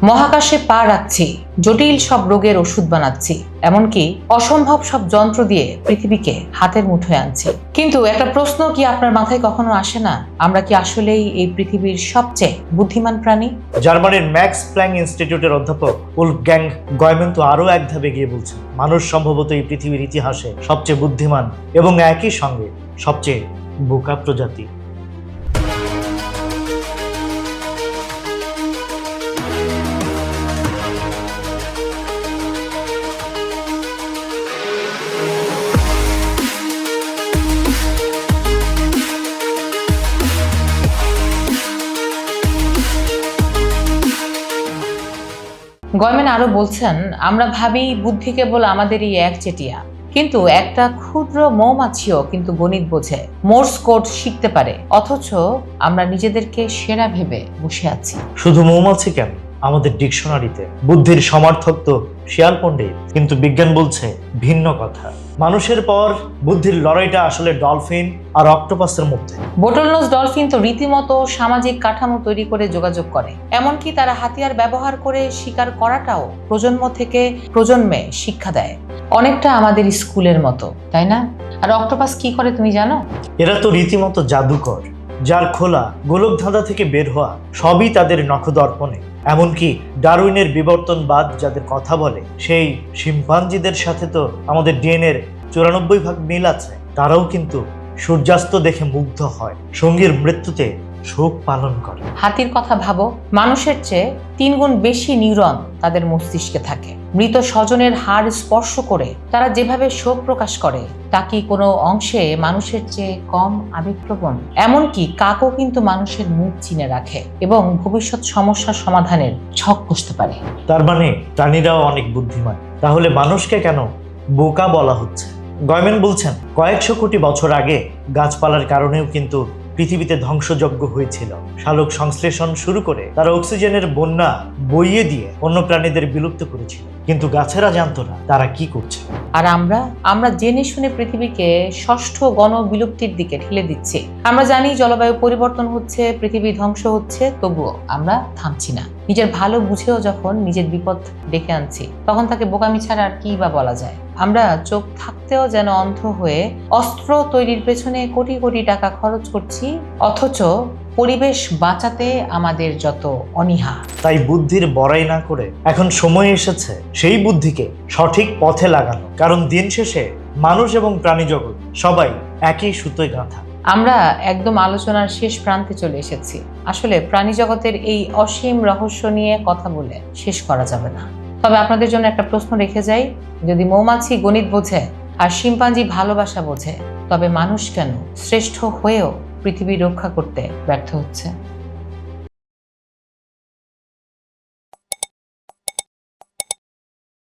মহাকাশে পা রাখছি, জটিল সব রোগের ওষুধ বানাচ্ছি, এমনকি অসম্ভব সব যন্ত্র দিয়ে পৃথিবীকে হাতের মুঠোয় আনছি। কিন্তু একটা প্রশ্ন কি আপনার মাথায় কখনো আসে না, আমরা কি আসলেই এই পৃথিবীর সবচেয়ে বুদ্ধিমান প্রাণী? জার্মানির ম্যাক্স প্ল্যাঙ্ক ইনস্টিটিউটের অধ্যাপক উলফগ্যাং গয়মেন তো আরো এক ধাপে গিয়ে বলছেন, মানুষ সম্ভবত এই পৃথিবীর ইতিহাসে সবচেয়ে বুদ্ধিমান এবং একই সঙ্গে সবচেয়ে বোকা প্রজাতি। গয়মেন আরো বলছেন, আমরা ভাবি বুদ্ধি কেবল আমাদেরই একচেটিয়া, কিন্তু একটা ক্ষুদ্র মৌমাছিও কিন্তু গণিত বোঝে, মোর্স কোড শিখতে পারে, অথচ আমরা নিজেদেরকে সেরা ভেবে বসে আছি। শুধু মৌমাছি কেন, আমাদের ডিকশনারিতে বুদ্ধির সমার্থক তো শিয়াল পণ্ডিত, কিন্তু বিজ্ঞান বলছে ভিন্ন কথা। মানুষের পর বুদ্ধির লড়াইটা আসলে ডলফিন আর অক্টোপাসের মধ্যে। বোটলনোজ ডলফিন তো রীতিমতো সামাজিক কাঠামো তৈরি করে যোগাযোগ করে, এমনকি তারা হাতিয়ার ব্যবহার করে শিকার করাটাও প্রজন্ম থেকে প্রজন্মে শিক্ষা দেয়, অনেকটা আমাদের স্কুলের মতো, তাই না? আর অক্টোপাস কি করে তুমি জানো? এরা তো রীতিমতো জাদুকর, যার খোলা গোলকধাঁধা থেকে বের হওয়া সবই তাদের নখদর্পণে। এমনকি ডারউইনের বিবর্তনবাদ যাদের কথা বলে, সেই শিম্পাঞ্জিদের সাথে তো আমাদের ডিএনএর 94% মিল আছে। তারাও কিন্তু সূর্যাস্ত দেখে মুগ্ধ হয়, সঙ্গীর মৃত্যুতে শোক পালন করে। হাতির কথা ভাবো, মানুষের চেয়ে 3 গুণ বেশি নিউরন তাদের মস্তিষ্কে থাকে। মৃত স্বজনের হাড় স্পর্শ করে তারা যেভাবে শোক প্রকাশ করে, তা কি কোনো অংশে মানুষের চেয়ে কম আবেগপ্রবণ? এমনকি কাকও কিন্তু মানুষের মুখ চিনে রাখে এবং ভবিষ্যৎ সমস্যার সমাধানের ছক কষতে পারে। তার মানে প্রাণীরাও অনেক বুদ্ধিমান। তাহলে মানুষকে কেন বোকা বলা হচ্ছে? গয়মেন বলছেন, কয়েকশো কোটি বছর আগে গাছপালার কারণেও কিন্তু পৃথিবীতে ধ্বংসযজ্ঞ হয়েছিল। সালোক সংশ্লেষণ শুরু করে তারা অক্সিজেনের বন্যা বইয়ে দিয়ে অন্য প্রাণীদের বিলুপ্ত করেছিল, কিন্তু গাছেরা জানতো না তারা কি করছে। আর আমরা জেনে শুনে পৃথিবীকে ষষ্ঠ গণবিলুপ্তির দিকে ঠেলে দিচ্ছি। আমরা জানি জলবায়ু পরিবর্তন হচ্ছে, পৃথিবী ধ্বংস হচ্ছে, তবুও আমরা থামছি না। নিজের ভালো বুঝেও যখন নিজের বিপদ ডেকে আনছি, তখন তাকে বোকামি ছাড়া আর কি বা বলা যায়? আমরা চোখ থাকতেও যেন অন্ধ হয়ে অস্ত্র তৈরির পেছনে কোটি কোটি টাকা খরচ করছি, অথচ পরিবেশ বাঁচাতে আমাদের যত অনীহা। তাই বুদ্ধির বড়াই না করে এখন সময় এসেছে সেই বুদ্ধিকে সঠিক পথে লাগানো, কারণ দিন শেষে মানুষ এবং প্রাণী জগৎ সবাই একই সুতোয় গাঁথা। আমরা একদম আলোচনার শেষ প্রান্তে চলে এসেছি। আসলে প্রাণী জগতের এই অসীম রহস্য নিয়ে কথা বলে শেষ করা যাবে না। তবে আপনাদের জন্য একটা প্রশ্ন রেখে যাই, যদি মৌমাছি গণিত বোঝে আর শিম্পাঞ্জি ভালোবাসা বোঝে, তবে মানুষ কেন শ্রেষ্ঠ হয়েও পৃথিবী রক্ষা করতে ব্যর্থ হচ্ছে?